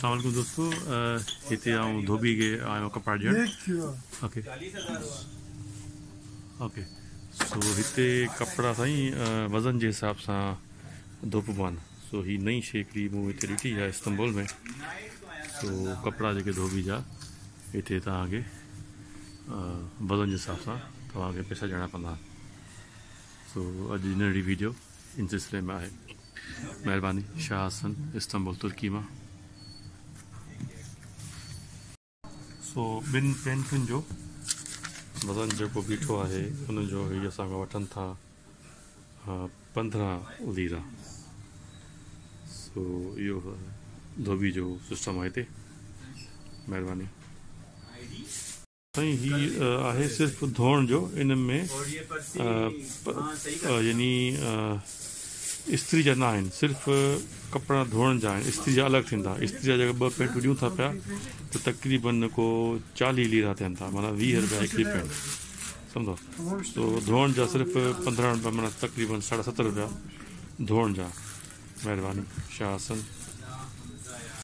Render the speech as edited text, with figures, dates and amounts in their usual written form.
अस्सलाम वालेकुम दोस्तों, हिते आऊं धोबी के आयो कपड़ा ॾियण। ओके ओके सो हिते कपड़ा साईं वज़न जे हिसाब सां धोपबा आहिनि। सो ही नई शइ हिकिड़ी मूं हिते ॾिठी आहे इस्तांबुल में। सो कपड़ा जेके धोबी जा हिते तव्हांखे वज़न जे हिसाब सां तव्हांखे पैसा ॾियणा पवंदा। सो अॼु जी नंढड़ी वीडियो इन सिलसिले में आहे। महिरबानी। शाह हसन, इस्तांबुल तुर्की मां। सो ॿिनि पेंटुनि जो वज़न जेको बीठो आहे उनजो हीअ असांखां वठनि था 15 लीरा। सो इहो धोबी जो सिस्टम आहे हिते। महिरबानी साईं। ही आहे सिर्फ़ु धोअण जो। इन में यानी इस्त्री जा न आहिनि, सिर्फ़ु कपिड़ा धोअण जा आहिनि। इस्त्री जा अलॻि थींदा। इस्त्री जा जेका 2 पेंटूं ॾियूं था पिया त तक़रीबन को 40 लीरा थियनि था, माना 20 रुपया हिकिड़ी पेंट, सम्झो। तो धोअण जा सिर्फ़ु 15 रुपया, माना तक़रीबन 70.5 रुपया धोअण जा। महिरबानी। शाह हसन।